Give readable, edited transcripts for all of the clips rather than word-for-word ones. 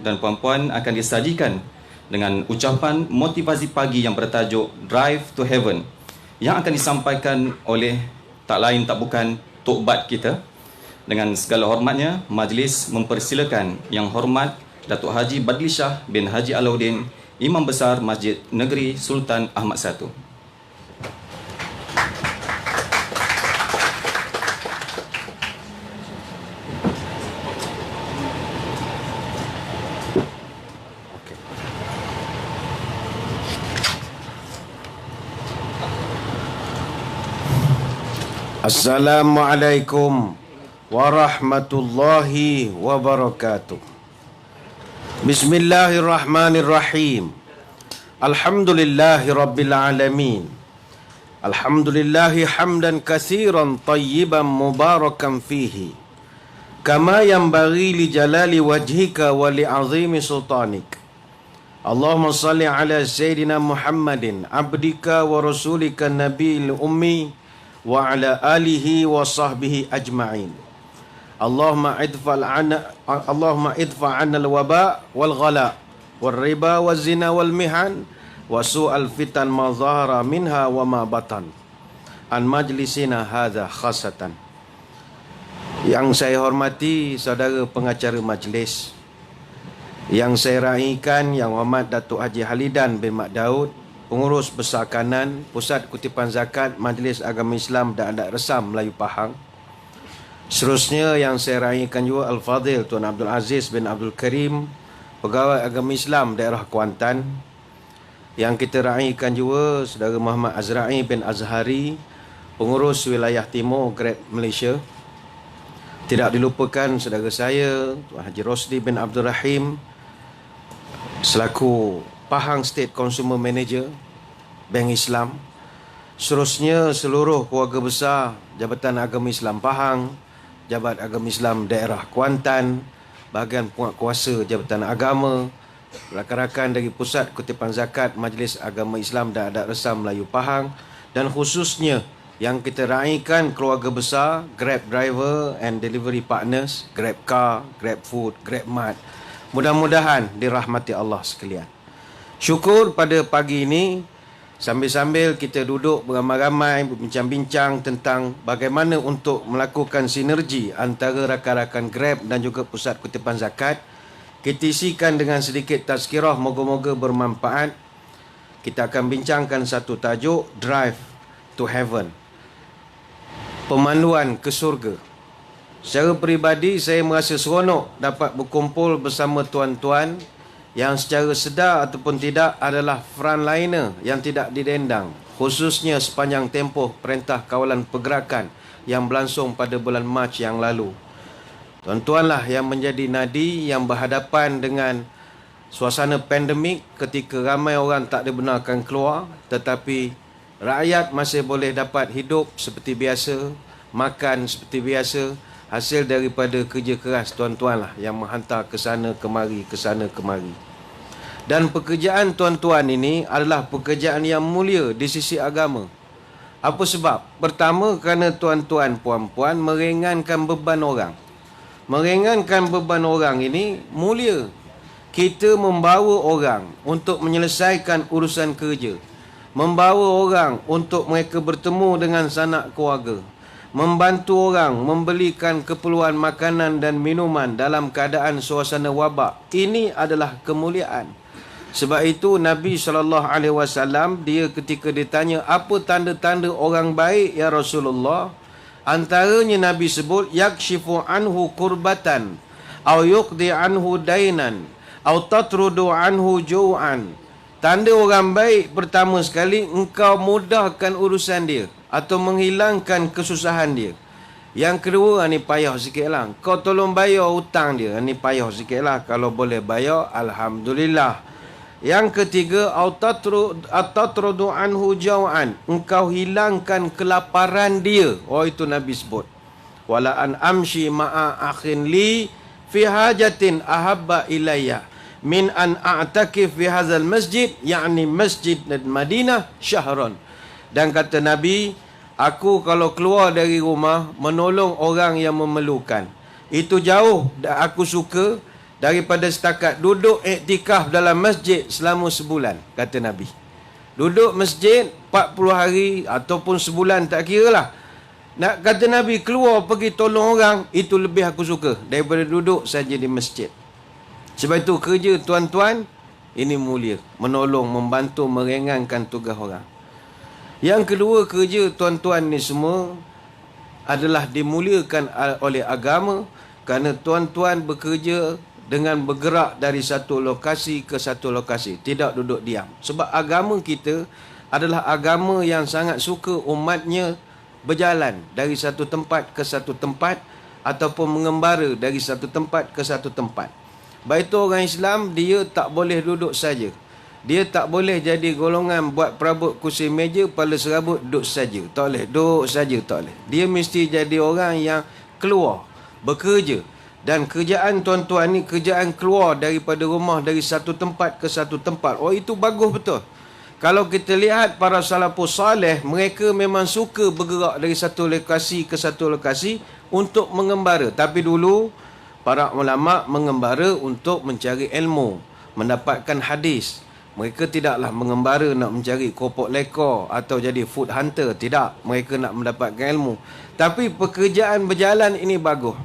dan puan-puan akan disajikan dengan ucapan motivasi pagi yang bertajuk Drive to Heaven yang akan disampaikan oleh tak lain tak bukan Tok Bat kita. Dengan segala hormatnya, majlis mempersilakan Yang Hormat Datuk Haji Badli Shah bin Haji Alauddin, Imam Besar Masjid Negeri Sultan Ahmad I. Assalamualaikum warahmatullahi wabarakatuh. Bismillahirrahmanirrahim. Alhamdulillahi rabbil alamin. Alhamdulillahi hamdan katsiran tayyiban mubarakan fihi. Kama yanbaghi li jalali wajhika wa li azimi sultanik. Allahumma salli ala Sayyidina Muhammadin abdika wa rasulika nabiyil ummi wa ala alihi wa sahbihi ajma'in. Allahumma idfa' 'anna al-waba' wal ghala wal riba wal zina wal mihan wa su'al fitan ma zahara minha wa ma batan. An majlisina hadha khasatan. Yang saya hormati saudara pengacara majlis, yang saya raikan Yang Hormat Datuk Haji Halidan bin Mak Daud, Pengurus Besar Kanan Pusat Kutipan Zakat Majlis Agama Islam dan Adat Resam Melayu Pahang. Seterusnya yang saya raikan juga Al-Fadhil Tuan Abdul Aziz bin Abdul Karim, Pegawai Agama Islam Daerah Kuantan. Yang kita raikan juga Saudara Muhammad Azra'i bin Azhari, Pengurus Wilayah Timur Grab Malaysia. Tidak dilupakan saudara saya Tuan Haji Rosli bin Abdul Rahim selaku Pahang State Consumer Manager Bank Islam. Seterusnya seluruh keluarga besar Jabatan Agama Islam Pahang, Jabat Agama Islam Daerah Kuantan, bahagian penguatkuasa Jabatan Agama, rakan-rakan dari Pusat Kutipan Zakat Majlis Agama Islam dan Adat Resam Melayu Pahang, dan khususnya yang kita raikan keluarga besar Grab Driver and Delivery Partners, Grab Car, Grab Food, Grab Mart. Mudah-mudahan dirahmati Allah sekalian. Syukur pada pagi ini, sambil-sambil kita duduk beramai-ramai berbincang-bincang tentang bagaimana untuk melakukan sinergi antara rakan-rakan Grab dan juga Pusat Kutipan Zakat, kita isikan dengan sedikit tazkirah, moga-moga bermanfaat. Kita akan bincangkan satu tajuk, Drive to Heaven, pemanduan ke surga. Secara peribadi, saya merasa seronok dapat berkumpul bersama tuan-tuan yang secara sedar ataupun tidak adalah frontliner yang tidak didendang, khususnya sepanjang tempoh Perintah Kawalan Pergerakan yang berlangsung pada bulan Mac yang lalu. Tuan-tuanlah yang menjadi nadi yang berhadapan dengan suasana pandemik ketika ramai orang tak dibenarkan keluar, tetapi rakyat masih boleh dapat hidup seperti biasa, makan seperti biasa, hasil daripada kerja keras tuan-tuanlah yang menghantar ke sana kemari, ke sana kemari. Dan pekerjaan tuan-tuan ini adalah pekerjaan yang mulia di sisi agama. Apa sebab? Pertama, kerana tuan-tuan puan-puan meringankan beban orang. Meringankan beban orang ini mulia. Kita membawa orang untuk menyelesaikan urusan kerja, membawa orang untuk mereka bertemu dengan sanak keluarga, membantu orang membelikan keperluan makanan dan minuman dalam keadaan suasana wabak. Ini adalah kemuliaan. Sebab itu Nabi SAW, dia ketika ditanya apa tanda-tanda orang baik ya Rasulullah, antaranya Nabi sebut yakshifu anhu kurbatan au yuqdi anhu dainan au tatrudu anhu ju'an. Tanda orang baik pertama sekali, engkau mudahkan urusan dia atau menghilangkan kesusahan dia. Yang kedua, ni payah sikit lah, kau tolong bayar hutang dia, ni payah sikit lah, kalau boleh bayar alhamdulillah. Yang ketiga, atatrudu anhu jau'an, engkau hilangkan kelaparan dia. Oh, itu Nabi sebut. Wala an amshi ma'a akhin li fi hajatin ahabba ilayya min an a'takif fi hadzal masjid, yakni Masjid Madinah syahran. Dan kata Nabi, aku kalau keluar dari rumah menolong orang yang memerlukan, itu jauh aku suka daripada setakat duduk iktikaf dalam masjid selama sebulan, kata Nabi. Duduk masjid 40 hari ataupun sebulan, tak kira lah. Nak kata Nabi, keluar pergi tolong orang, itu lebih aku suka daripada duduk saja di masjid. Sebab itu kerja tuan-tuan ini mulia, menolong, membantu, meringankan tugas orang. Yang kedua, kerja tuan-tuan ni semua adalah dimuliakan oleh agama, kerana tuan-tuan bekerja dengan bergerak dari satu lokasi ke satu lokasi, tidak duduk diam. Sebab agama kita adalah agama yang sangat suka umatnya berjalan dari satu tempat ke satu tempat, ataupun mengembara dari satu tempat ke satu tempat. Baik itu orang Islam, dia tak boleh duduk saja. Dia tak boleh jadi golongan buat perabot kursi meja, kepala serabut, duduk saja. Tak boleh, duduk saja tak boleh. Dia mesti jadi orang yang keluar, bekerja. Dan kerjaan tuan-tuan ni, kerjaan keluar daripada rumah, dari satu tempat ke satu tempat. Oh, itu bagus betul. Kalau kita lihat para salafus saleh, mereka memang suka bergerak dari satu lokasi ke satu lokasi untuk mengembara. Tapi dulu, para ulama mengembara untuk mencari ilmu, mendapatkan hadis. Mereka tidaklah mengembara nak mencari kopok lekor atau jadi food hunter. Tidak, mereka nak mendapatkan ilmu. Tapi pekerjaan berjalan ini bagus.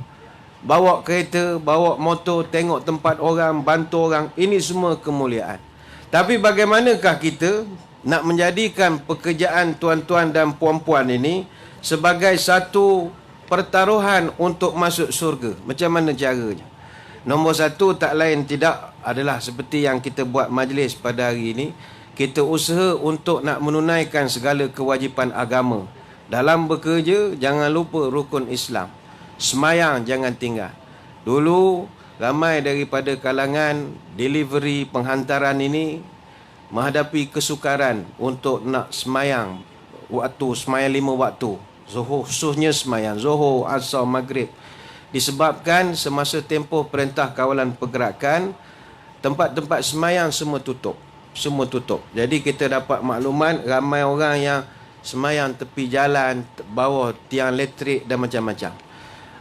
Bawa kereta, bawa motor, tengok tempat orang, bantu orang, ini semua kemuliaan. Tapi bagaimanakah kita nak menjadikan pekerjaan tuan-tuan dan puan-puan ini sebagai satu pertaruhan untuk masuk syurga? Macam mana caranya? Nombor satu, tak lain tidak adalah seperti yang kita buat majlis pada hari ini. Kita usaha untuk nak menunaikan segala kewajipan agama. Dalam bekerja, jangan lupa rukun Islam. Semayang jangan tinggal. Dulu, ramai daripada kalangan delivery penghantaran ini menghadapi kesukaran untuk nak semayang waktu, semayang 5 waktu. Zuhur, khususnya semayang Zuhur, Asar, Maghrib. Disebabkan semasa tempoh Perintah Kawalan Pergerakan, tempat-tempat semayang semua tutup. Semua tutup. Jadi kita dapat maklumat ramai orang yang semayang tepi jalan, bawah tiang elektrik dan macam-macam.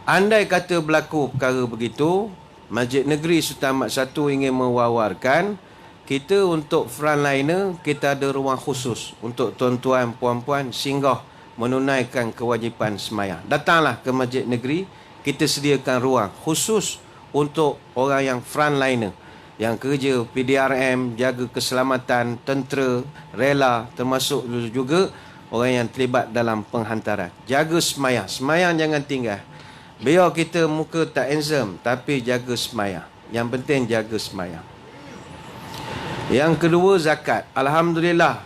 Andai kata berlaku perkara begitu, Masjid Negeri Sultan Mahmud I ingin mewawarkan kita untuk frontliner, kita ada ruang khusus untuk tuan-tuan, puan-puan singgah menunaikan kewajipan semayang. Datanglah ke Masjid Negeri, kita sediakan ruang khusus untuk orang yang frontliner, yang kerja PDRM, jaga keselamatan, tentera, rela, termasuk juga orang yang terlibat dalam penghantaran. Jaga semayang. Semayang jangan tinggal. Biar kita muka tak handsome, tapi jaga semayang. Yang penting jaga semayang. Yang kedua, zakat. Alhamdulillah.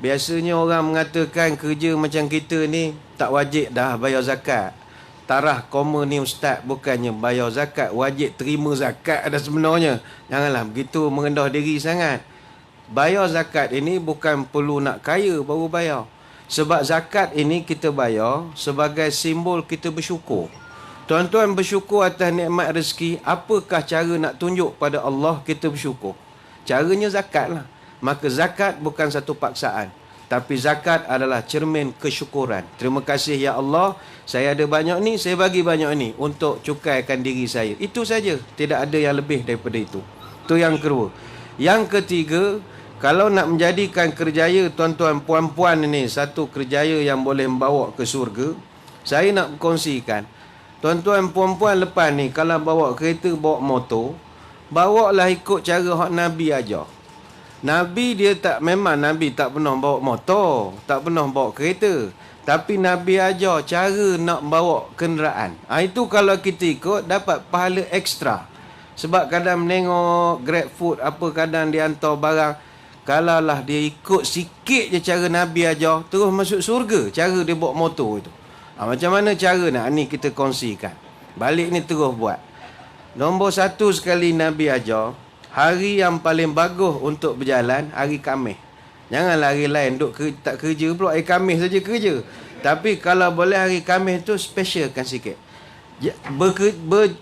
Biasanya orang mengatakan kerja macam kita ni tak wajib dah bayar zakat. Tarah koma ni ustaz, bukannya bayar zakat, wajib terima zakat dah sebenarnya. Janganlah begitu merendah diri sangat. Bayar zakat ini bukan perlu nak kaya baru bayar. Sebab zakat ini kita bayar sebagai simbol kita bersyukur. Tuan-tuan bersyukur atas nikmat rezeki. Apakah cara nak tunjuk pada Allah kita bersyukur? Caranya zakat lah. Maka zakat bukan satu paksaan, tapi zakat adalah cermin kesyukuran. Terima kasih ya Allah, saya ada banyak ni, saya bagi banyak ni untuk cukaikan diri saya. Itu saja, tidak ada yang lebih daripada itu. Itu yang kedua. Yang ketiga, kalau nak menjadikan kerjaya tuan-tuan puan-puan ini satu kerjaya yang boleh membawa ke syurga, saya nak kongsikan. Tuan-tuan puan-puan lepas ni, kalau bawa kereta, bawa motor, bawalah ikut cara hak Nabi ajar. Nabi dia tak, memang Nabi tak pernah bawa motor, tak pernah bawa kereta. Tapi Nabi ajar cara nak bawa kenderaan. Itu kalau kita ikut, dapat pahala ekstra. Sebab kadang menengok Grab Food, apa kadang dia hantar barang. Kalaulah dia ikut sikit je cara Nabi ajar, terus masuk surga cara dia bawa motor itu. Macam mana cara nak ni kita kongsikan. Balik ni terus buat. Nombor satu sekali Nabi ajar, hari yang paling bagus untuk berjalan, hari Khamis. Janganlah hari lain duk tak kerja pula, hari Khamis saja kerja. Tapi kalau boleh hari Khamis tu specialkan sikit.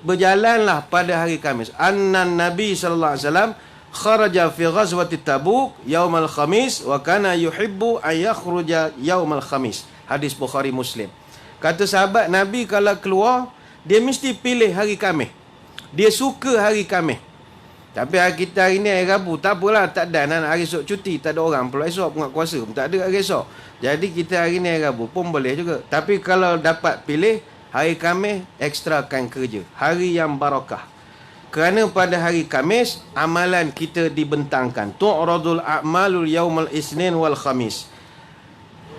Berjalanlah pada hari Khamis. Annan Nabi sallallahu alaihi wasallam kharaja fi ghazwati Tabuk yaumal Khamis wa kana yuhibbu an yakhruja yaumal Khamis. Hadis Bukhari Muslim. Kata sahabat, Nabi kalau keluar, dia mesti pilih hari Khamis. Dia suka hari Khamis. Tapi kita hari ni hari Rabu, tak apalah, tak ada nak hari esok cuti, tak ada orang pula esok penguatkuasa pun tak ada hari esok. Jadi kita hari ni hari Rabu pun boleh juga. Tapi kalau dapat pilih, hari Khamis ekstrakan kerja, hari yang barakah. Kerana pada hari Khamis amalan kita dibentangkan. Tu'radul a'malul yaumul isnin wal khamis.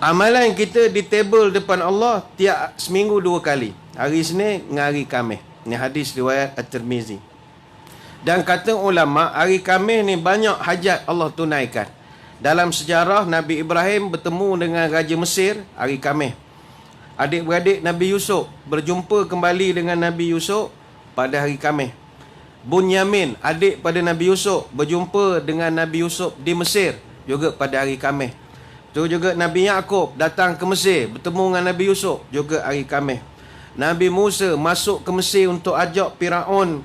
Amalan kita di table depan Allah tiap seminggu 2 kali. Hari Isnin dengan hari Khamis. Ini hadis riwayat At-Tirmizi. Dan kata ulama, hari Khamis ni banyak hajat Allah tunaikan. Dalam sejarah, Nabi Ibrahim bertemu dengan Raja Mesir hari Khamis. Adik-beradik Nabi Yusuf berjumpa kembali dengan Nabi Yusuf pada hari Khamis. Bunyamin, adik pada Nabi Yusuf, berjumpa dengan Nabi Yusuf di Mesir juga pada hari Khamis. Tu juga Nabi Yaqub datang ke Mesir bertemu dengan Nabi Yusuf juga hari Khamis. Nabi Musa masuk ke Mesir untuk ajak Firaun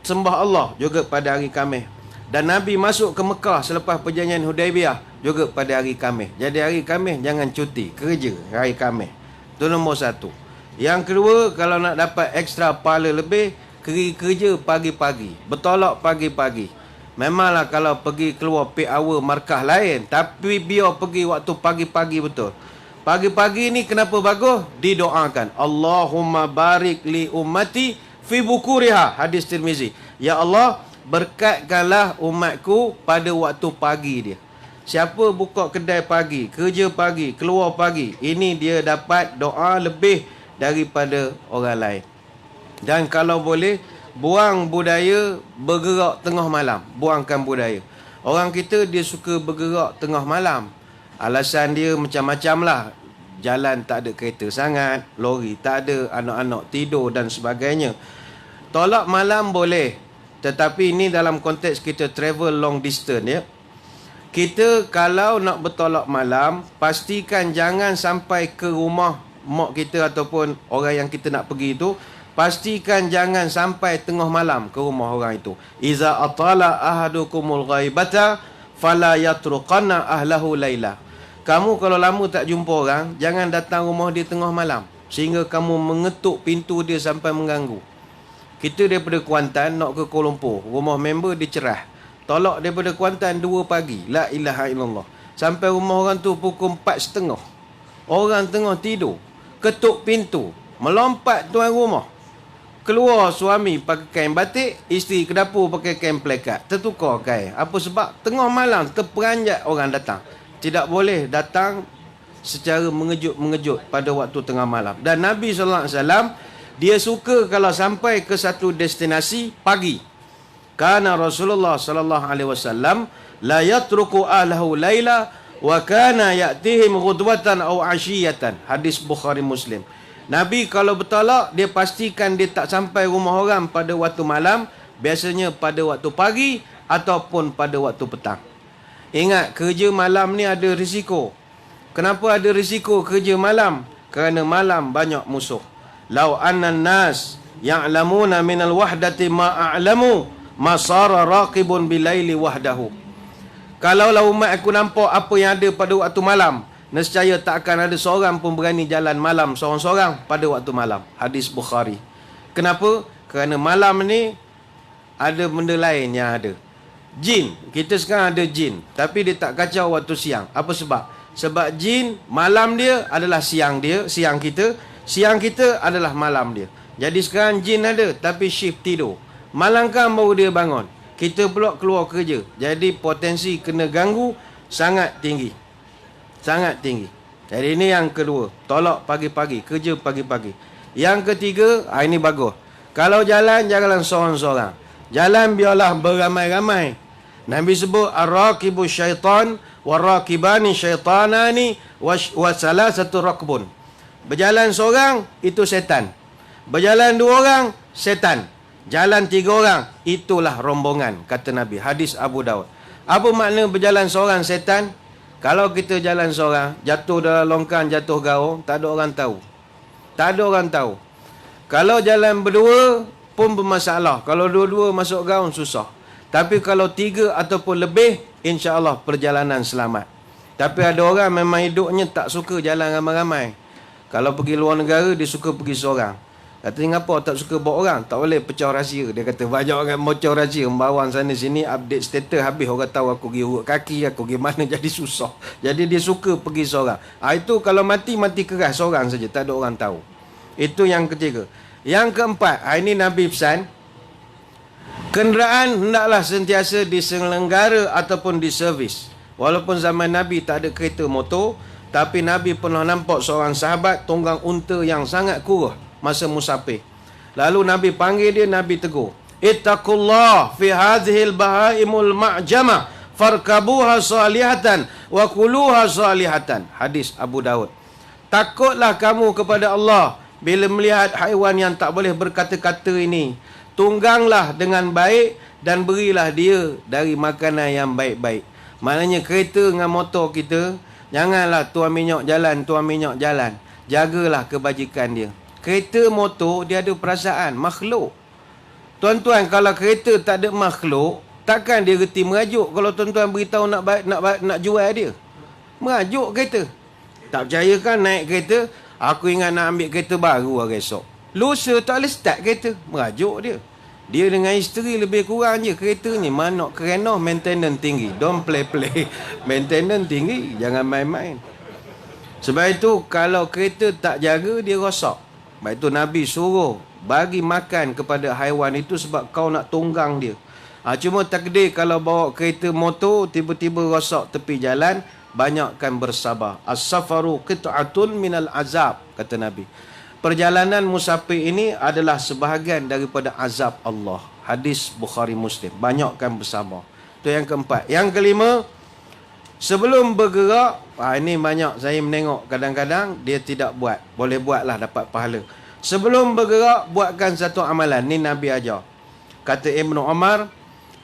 sembah Allah juga pada hari Khamis. Dan Nabi masuk ke Mekah selepas perjanjian Hudaibiyah juga pada hari Khamis. Jadi hari Khamis jangan cuti, kerja hari Khamis. Itu nombor 1. Yang kedua, kalau nak dapat ekstra pahala lebih, kerja pagi-pagi, bertolak pagi-pagi. Memanglah kalau pergi keluar peak hour markah lain, tapi biar pergi waktu pagi-pagi betul. Pagi-pagi ni kenapa bagus? Didoakan, Allahumma barik li ummati fi bukuriha, hadis Tirmizi. Ya Allah, berkatkanlah umatku pada waktu pagi dia. Siapa buka kedai pagi, kerja pagi, keluar pagi, ini dia dapat doa lebih daripada orang lain. Dan kalau boleh, buang budaya bergerak tengah malam. Buangkan budaya. Orang kita dia suka bergerak tengah malam. Alasan dia macam-macam lah. Jalan tak ada kereta sangat, lori tak ada, anak-anak tidur dan sebagainya. Tolak malam boleh, tetapi ini dalam konteks kita travel long distance ya. Kita kalau nak bertolak malam, pastikan jangan sampai ke rumah mak kita ataupun orang yang kita nak pergi itu. Pastikan jangan sampai tengah malam ke rumah orang itu. Iza atala ahadukumul ghaibata fala yatruqanna ahlahu laila. Kamu kalau lama tak jumpa orang, jangan datang rumah dia tengah malam sehingga kamu mengetuk pintu dia sampai mengganggu. Kita daripada Kuantan nak ke Kuala Lumpur, rumah member dia cerah. Tolak daripada Kuantan 2 pagi. La ilaha illallah. Sampai rumah orang tu pukul 4.30. Orang tengah tidur. Ketuk pintu. Melompat tuan rumah. Keluar suami pakai kain batik, isteri ke dapur pakai kain plekat. Tertukar kain. Apa sebab? Tengah malam terperanjat orang datang. Tidak boleh datang secara mengejut-mengejut pada waktu tengah malam. Dan Nabi SAW, dia suka kalau sampai ke satu destinasi pagi. Kana Rasulullah SAW la yatruku ahlahu laila wa kana ya'tihim ghudwatan aw ashiyatan. Hadis Bukhari Muslim. Nabi kalau bertolak, dia pastikan dia tak sampai rumah orang pada waktu malam, biasanya pada waktu pagi ataupun pada waktu petang. Ingat, kerja malam ni ada risiko. Kenapa ada risiko kerja malam? Kerana malam banyak musuh. Lau annan nas ya'lamuna minal wahdati ma a'lamu masara raqibun bilaili wahdahu. Kalaulah umat aku nampak apa yang ada pada waktu malam, nescaya tak akan ada seorang pun berani jalan malam seorang-seorang pada waktu malam. Hadis Bukhari. Kenapa? Kerana malam ni ada benda lain yang ada. Jin. Kita sekarang ada jin, tapi dia tak kacau waktu siang. Apa sebab? Sebab jin, malam dia adalah siang dia, siang kita. Siang kita adalah malam dia. Jadi sekarang jin ada, tapi shift tidur. Malam kan baru dia bangun. Kita pula keluar kerja. Jadi potensi kena ganggu sangat tinggi. Sangat tinggi. Jadi ini yang kedua. Tolak pagi-pagi. Kerja pagi-pagi. Yang ketiga, ini bagus. Kalau jalan, janganlah seorang-seorang. Jalan biarlah beramai-ramai. Nabi sebut ar-raqibu syaitan war-raqibani syaitanani wa salasatu raqbun. Berjalan seorang itu setan. Berjalan 2 orang setan. Jalan 3 orang itulah rombongan, kata Nabi. Hadis Abu Daud. Apa makna berjalan seorang setan? Kalau kita jalan seorang, jatuh dalam longkang, jatuh gaung, tak ada orang tahu. Tak ada orang tahu. Kalau jalan berdua pun bermasalah. Kalau dua-dua masuk gaung, susah. Tapi kalau 3 ataupun lebih, insya-Allah perjalanan selamat. Tapi ada orang memang hidupnya tak suka jalan ramai-ramai. Kalau pergi luar negara, dia suka pergi seorang. Katanya ngapa tak suka bawa orang? Tak boleh pecah rahsia. Dia kata banyak orang bocor rahsia, membawang sana sini, update status, habis orang tahu aku pergi urut kaki, aku pergi mana, jadi susah. Jadi dia suka pergi seorang. Itu kalau mati keras seorang saja, tak ada orang tahu. Itu yang ketiga. Yang keempat, ini Nabi pesan, kenderaan hendaklah sentiasa diselenggara ataupun diservis. Walaupun zaman Nabi tak ada kereta motor, tapi Nabi pernah nampak seorang sahabat tunggang unta yang sangat kurus masa musafir. Lalu Nabi panggil dia, Nabi tegur, ittaqullah fi hadhil bahaimul ma'jama farkabuha salihatan wa kuluha salihatan. Hadis Abu Daud. Takutlah kamu kepada Allah bila melihat haiwan yang tak boleh berkata-kata ini. Tungganglah dengan baik dan berilah dia dari makanan yang baik-baik. Maknanya kereta dengan motor kita, janganlah tuan minyak jalan. Jagalah kebajikan dia. Kereta motor dia ada perasaan, makhluk. Tuan-tuan, kalau kereta tak ada makhluk, takkan dia reti merajuk kalau tuan-tuan beritahu nak jual dia. Merajuk kereta. Tak percaya kan naik kereta, aku ingat nak ambil kereta baru hari esok. Lusa tak boleh start kereta, merajuk dia. Dia dengan isteri lebih kurang je kereta ni. Manok kerana maintenance tinggi. Don't play. Maintenance tinggi, jangan main-main. Sebab itu kalau kereta tak jaga, dia rosak. Sebab itu Nabi suruh bagi makan kepada haiwan itu sebab kau nak tunggang dia. Cuma takdir kalau bawa kereta motor tiba-tiba rosak tepi jalan, banyakkan bersabar. As-safaru qit'atun minal azab, kata Nabi. Perjalanan musafir ini adalah sebahagian daripada azab Allah. Hadis Bukhari Muslim. Banyakkan bersabar. Itu yang keempat. Yang kelima, sebelum bergerak, ini banyak saya menengok kadang-kadang dia tidak buat. Boleh buatlah dapat pahala. Sebelum bergerak, buatkan satu amalan. Ni Nabi ajar. Kata Ibnu Umar,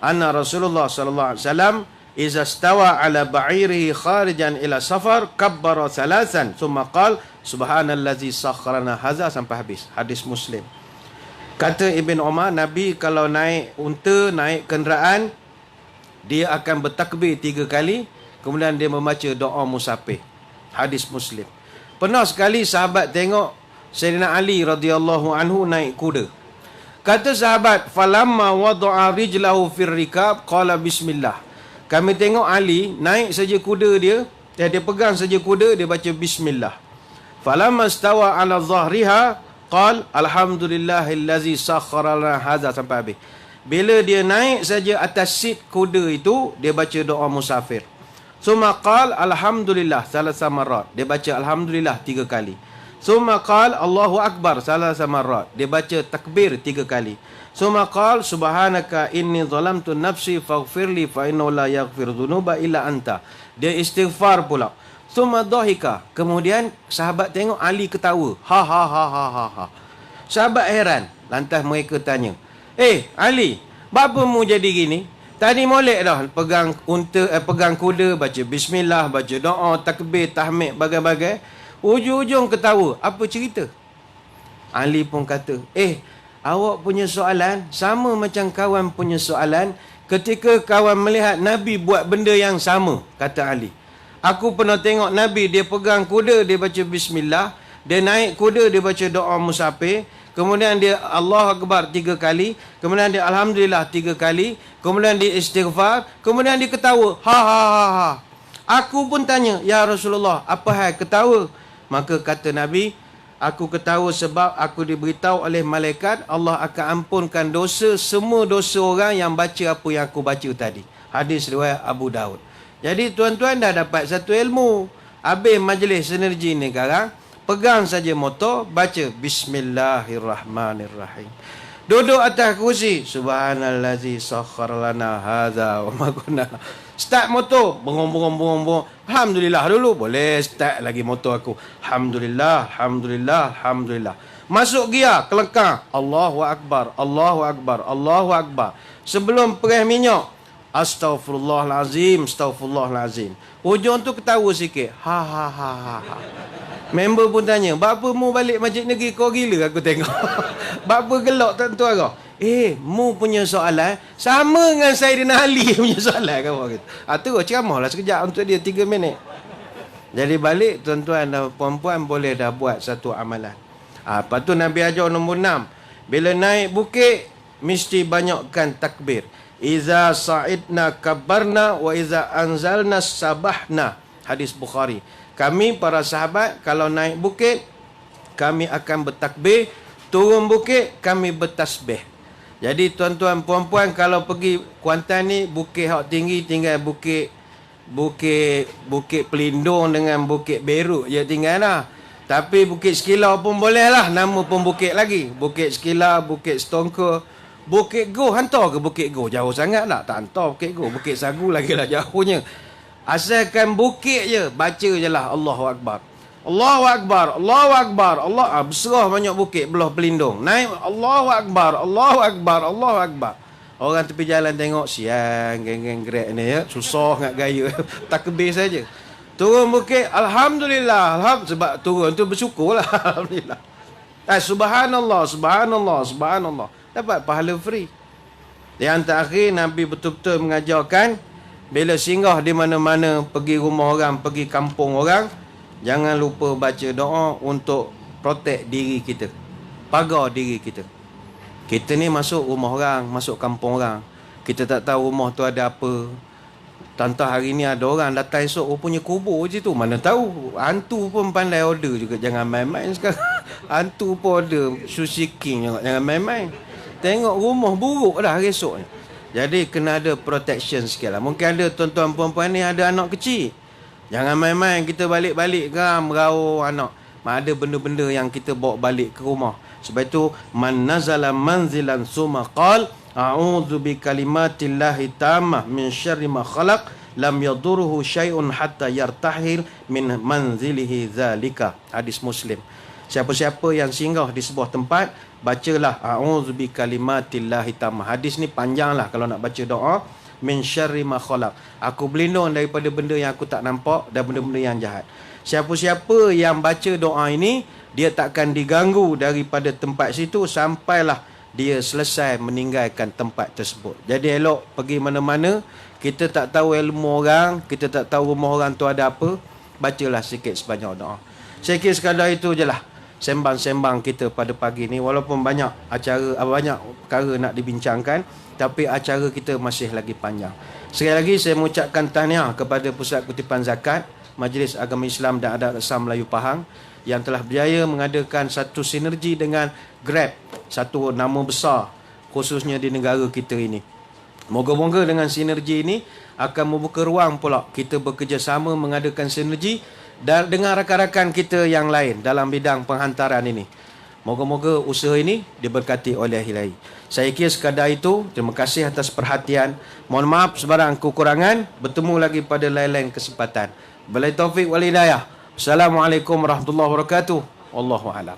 anna Rasulullah sallallahu alaihi wasallam iza stawa ala ba'irihi kharijan ila safar kabbara thalathan thumma qala subhanallazi sakharana hadza, sampai habis. Hadis Muslim. Kata Ibn Umar, Nabi kalau naik unta, naik kenderaan, dia akan bertakbir 3 kali, kemudian dia membaca doa musafir. Hadis Muslim. Pernah sekali sahabat tengok Sayyidina Ali radhiyallahu anhu naik kuda. Kata sahabat, falamma wada'a rijlahu fir rikab qala bismillah. Kami tengok Ali naik saja kuda dia pegang saja kuda, dia baca bismillah. Falamma stawa ala dhahriha qala alhamdulillahillazi sakhkhara lana hadza, sampai habis. Bila dia naik saja atas seat kuda itu, dia baca doa musafir. Summa qala alhamdulillah salasa marrat, dia baca alhamdulillah 3 kali. Summa qala Allahu akbar salasa marrat, dia baca takbir 3 kali. Summa qala subhanaka inni zalamtu nafsi faghfirli fa innahu la yaghfiru dzunuba illa anta, dia istighfar pula. Summa dhahika, kemudian sahabat tengok Ali ketawa. Ha. Sahabat heran, lantas mereka tanya, Ali, apa mu jadi gini? Tadi molek dah pegang pegang kuda, baca bismillah, baca doa, takbir, tahmid, bagai-bagai. Ujung-ujung ketawa. Apa cerita? Ali pun kata, awak punya soalan sama macam kawan punya soalan ketika kawan melihat Nabi buat benda yang sama, kata Ali. Aku pernah tengok Nabi, dia pegang kuda, dia baca bismillah, dia naik kuda, dia baca doa musafir, kemudian dia Allah Akbar 3 kali, kemudian dia alhamdulillah 3 kali, kemudian dia istighfar, kemudian dia ketawa. Ha. Aku pun tanya, ya Rasulullah, apa hal ketawa? Maka kata Nabi, aku ketawa sebab aku diberitahu oleh malaikat Allah akan ampunkan dosa, semua dosa orang yang baca apa yang aku baca tadi. Hadis riwayat Abu Daud. Jadi tuan-tuan dah dapat satu ilmu. Habis majlis sinergi ni sekarang, pegang saja motor, baca bismillahirrahmanirrahim. Duduk atas kursi, subhanallazi sakhkhara lana hadza wa ma kunna. Start motor, bengong. Alhamdulillah dulu, boleh start lagi motor aku. Alhamdulillah. Masuk gear, kelengkar. Allahu akbar. Sebelum perih minyak, Astaghfirullahalazim. Hujung tu ketawa sikit. Ha. Member pun tanya, "Bapa mu balik masjid negeri kau gila aku tengok." Bapa gelak tuan-tuan kau. Mu punya soalan sama dengan Sayyidina Ali punya soalan kau kata. Terus ceramahlah sekejap untuk dia 3 minit. Jadi balik tuan-tuan dan puan-puan boleh dah buat satu amalan. Lepas tu Nabi ajar nombor 6. Bila naik bukit, mesti banyakkan takbir. Iza sa'idna kabarna wa iza anzalna sabahna. Hadis Bukhari. Kami para sahabat kalau naik bukit, kami akan bertakbir. Turun bukit, kami bertasbih. Jadi tuan-tuan puan-puan kalau pergi Kuantan ni, bukit hak tinggi tinggal bukit Pelindung dengan bukit Beruk je tinggal lah. Tapi bukit Sekilau pun boleh lah. Nama pun bukit lagi. Bukit Sekilau, bukit Setongka, Bukit Go. Hantar ke Bukit Go? Jauh sangat tak? Tak hantar Bukit Go. Bukit Sagu lagi lah jauhnya. Asalkan bukit je, baca je lah Allahu Akbar. Allahu Akbar, Allahu Akbar, Allah. Berserah banyak bukit belah Pelindung. Naik Allahu Akbar, Allahu Akbar, Allahu Akbar. Orang tepi jalan tengok, siang geng-geng Grab ni ya. Susah nak gaya. Takbir saja. Turun bukit, Alhamdulillah. Sebab turun tu bersyukur lah. Alhamdulillah. Subhanallah, Subhanallah, Subhanallah. Dapat pahala free. Yang terakhir, Nabi betul-betul mengajarkan, bila singgah di mana-mana, pergi rumah orang, pergi kampung orang, jangan lupa baca doa untuk protect diri kita. Pagar diri kita. Kita ni masuk rumah orang, masuk kampung orang. Kita tak tahu rumah tu ada apa. Tantah hari ni ada orang datang esok, punya kubur je tu. Mana tahu. Hantu pun pandai order juga. Jangan main-main sekarang. Hantu pun order. Sushi King juga. Jangan main-main. Tengok rumah buruk dah esok ni. Jadi kena ada protection sikit lah. Mungkin ada tuan-tuan perempuan ni ada anak kecil. Jangan main-main kita balik-balik geram, merau anak. Ada benda-benda yang kita bawa balik ke rumah. Sebab itu, man nazala manzilan summa qal a'udzu bi kalimatillahi tammah min syarri ma khalaq lam yadurruhu syai'un hatta yartahil min manzilihi zalika. Hadis Muslim. Siapa-siapa yang singgah di sebuah tempat, bacalah a'udzu bi kalimatillahi tammah. Hadis ni panjanglah kalau nak baca doa. Min syarri ma khalaq. Aku berlindung daripada benda yang aku tak nampak dan benda-benda yang jahat. Siapa-siapa yang baca doa ini, dia takkan diganggu daripada tempat situ sampailah dia selesai meninggalkan tempat tersebut. Jadi elok pergi mana-mana, kita tak tahu ilmu orang, kita tak tahu rumah orang tu ada apa, bacalah sikit sebanyak doa. Saya kira sekadar itu je lah sembang-sembang kita pada pagi ni. Walaupun banyak perkara nak dibincangkan, tapi acara kita masih lagi panjang. Sekali lagi saya mengucapkan tahniah kepada Pusat Kutipan Zakat, Majlis Agama Islam dan Adat Rasa Melayu Pahang yang telah berjaya mengadakan satu sinergi dengan Grab, satu nama besar khususnya di negara kita ini. Moga-moga dengan sinergi ini akan membuka ruang pula kita bekerjasama mengadakan sinergi dan dengan rakan-rakan kita yang lain dalam bidang penghantaran ini. Moga-moga usaha ini diberkati oleh Ilahi. Saya kira sekadar itu. Terima kasih atas perhatian. Mohon maaf sebarang kekurangan. Bertemu lagi pada lain-lain kesempatan. Billahi taufik wal hidayah. Assalamualaikum warahmatullahi wabarakatuh. Wallahu a'lam.